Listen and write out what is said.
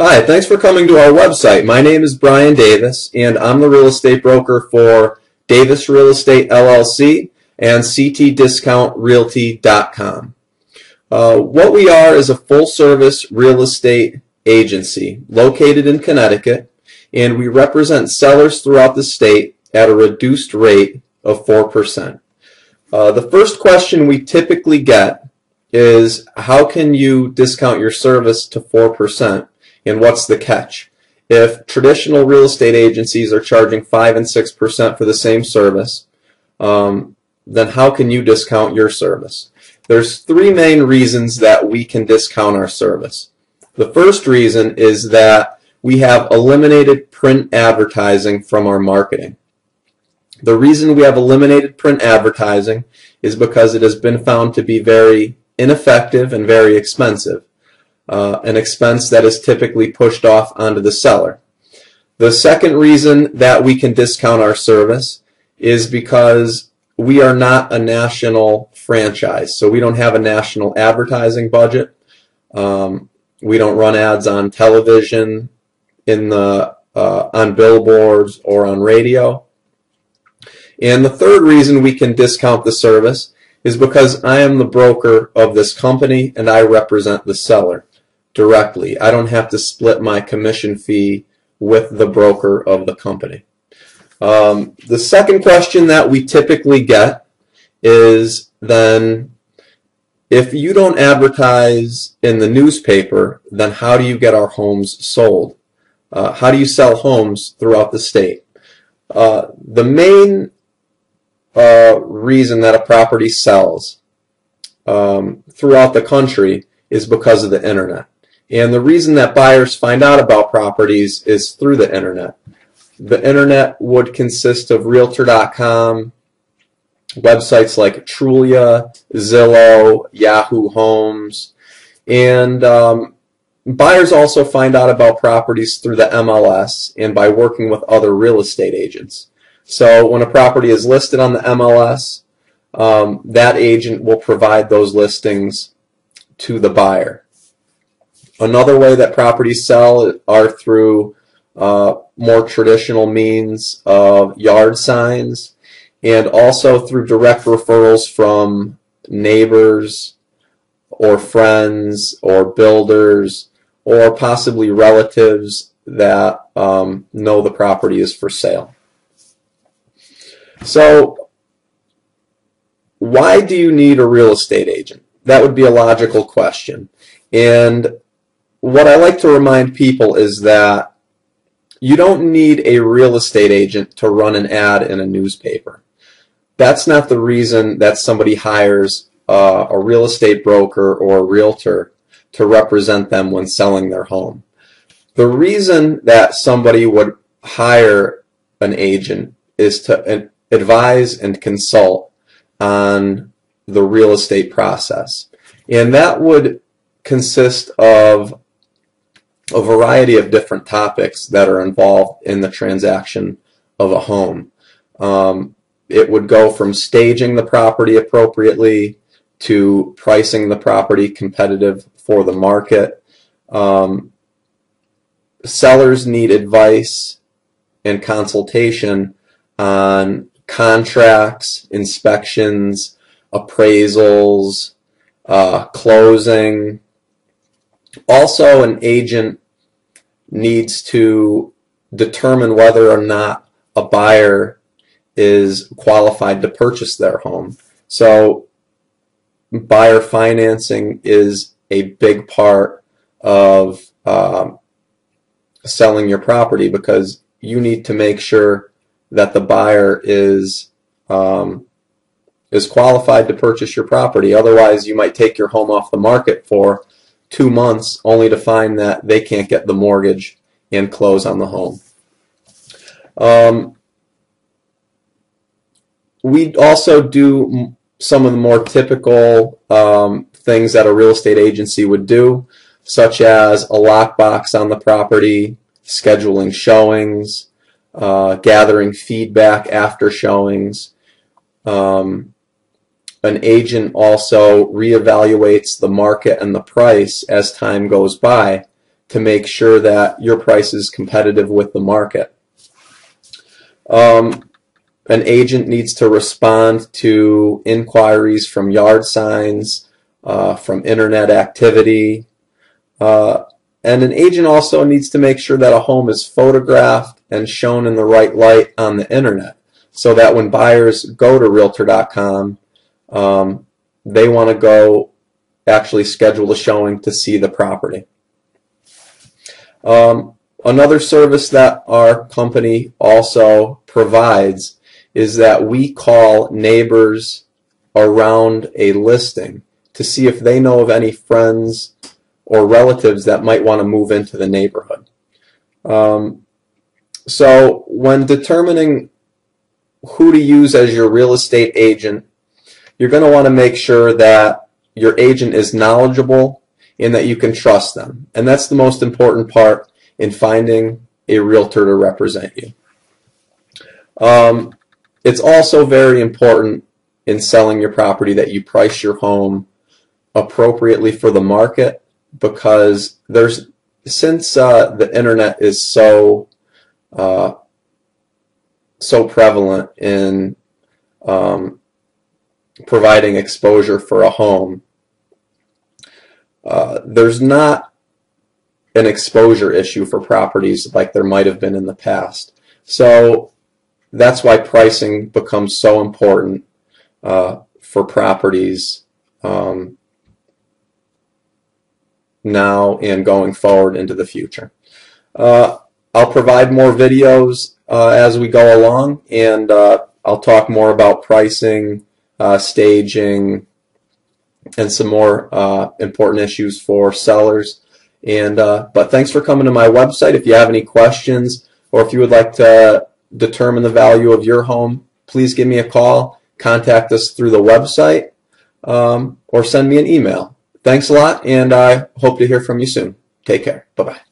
Hi, thanks for coming to our website. My name is Brian Davis, and I'm the real estate broker for Davis Real Estate LLC and ctdiscountrealty.com. What we are is a full-service real estate agency located in Connecticut, and we represent sellers throughout the state at a reduced rate of 4%. The first question we typically get is, how can you discount your service to 4%? And what's the catch? If traditional real estate agencies are charging 5 and 6% for the same service, then how can you discount your service? There's three main reasons that we can discount our service. The first reason is that we have eliminated print advertising from our marketing. The reason we have eliminated print advertising is because it has been found to be very ineffective and very expensive. An expense that is typically pushed off onto the seller. The second reason that we can discount our service is because we are not a national franchise. So we don't have a national advertising budget. We don't run ads on television, on billboards, or on radio. And the third reason we can discount the service is because I am the broker of this company and I represent the seller directly. I don't have to split my commission fee with the broker of the company. The second question that we typically get is, then, if you don't advertise in the newspaper, then how do you get our homes sold? How do you sell homes throughout the state? The main reason that a property sells throughout the country is because of the internet. And the reason that buyers find out about properties is through the internet. The internet would consist of Realtor.com, websites like Trulia, Zillow, Yahoo Homes, and buyers also find out about properties through the MLS and by working with other real estate agents. So when a property is listed on the MLS, that agent will provide those listings to the buyer. Another way that properties sell are through more traditional means of yard signs, and also through direct referrals from neighbors or friends or builders or possibly relatives that know the property is for sale. So why do you need a real estate agent? That would be a logical question. And what I like to remind people is that you don't need a real estate agent to run an ad in a newspaper. That's not the reason that somebody hires a real estate broker or a realtor to represent them when selling their home. The reason that somebody would hire an agent is to advise and consult on the real estate process. And that would consist of a variety of different topics that are involved in the transaction of a home. It would go from staging the property appropriately to pricing the property competitive for the market. Sellers need advice and consultation on contracts, inspections, appraisals, closing. Also, an agent needs to determine whether or not a buyer is qualified to purchase their home. So buyer financing is a big part of selling your property, because you need to make sure that the buyer is qualified to purchase your property. Otherwise, you might take your home off the market for 2 months only to find that they can't get the mortgage and close on the home. We also do some of the more typical things that a real estate agency would do, such as a lockbox on the property, scheduling showings, gathering feedback after showings. An agent also reevaluates the market and the price as time goes by to make sure that your price is competitive with the market. An agent needs to respond to inquiries from yard signs, from internet activity, and an agent also needs to make sure that a home is photographed and shown in the right light on the internet, so that when buyers go to Realtor.com, they want to go actually schedule a showing to see the property. Another service that our company also provides is that we call neighbors around a listing to see if they know of any friends or relatives that might want to move into the neighborhood. So when determining who to use as your real estate agent, you're going to want to make sure that your agent is knowledgeable and that you can trust them. And that's the most important part in finding a realtor to represent you. It's also very important in selling your property that you price your home appropriately for the market, because since the internet is so prevalent in providing exposure for a home, there's not an exposure issue for properties like there might have been in the past. So that's why pricing becomes so important for properties now and going forward into the future. I'll provide more videos as we go along, and I'll talk more about pricing, staging, and some more important issues for sellers. But thanks for coming to my website. If you have any questions, or if you would like to determine the value of your home, please give me a call, contact us through the website, or send me an email. Thanks a lot, and I hope to hear from you soon. Take care. Bye-bye.